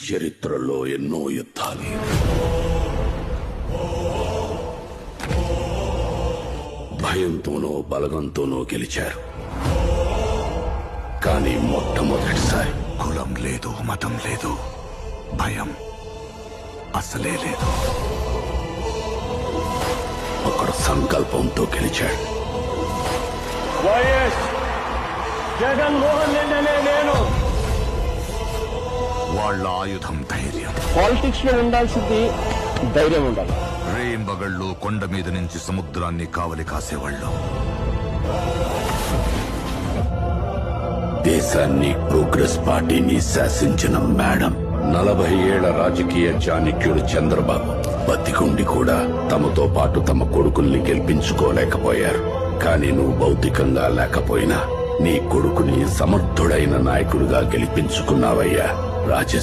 చరిత్రలో ఎన్నో యుద్ధాలు భయంతోనో బలగంతోనో గెలిచారు. కానీ మొట్టమొదటిసారి కులం లేదు, మతం లేదు, భయం అసలే లేదు. ఒకడు సంకల్పంతో గెలిచాడు. వైఎస్ జగన్మోహన్ రెడ్డి అనే నేను. వాళ్ళ ఆయుధం ధైర్యం. పాలిటిక్స్ లో ఉండాల్సింది ధైర్యం ఉండాలి. రేంబగళ్ళు కొండ మీద నుంచి సముద్రాన్ని కావలి కాసేవాళ్ళు. దేశాన్ని ప్రోగ్రెస్ పార్టీని శాసించిన మేడం, 40 ఏళ్ల రాజకీయ చాణక్యుడు చంద్రబాబు బతికుండి కూడా తమతో పాటు తమ కొడుకుల్ని గెలిపించుకోలేకపోయారు. కానీ నువ్వు భౌతికంగా లేకపోయినా నీ కొడుకుని సమర్థుడైన నాయకుడిగా గెలిపించుకున్నావయ్యా.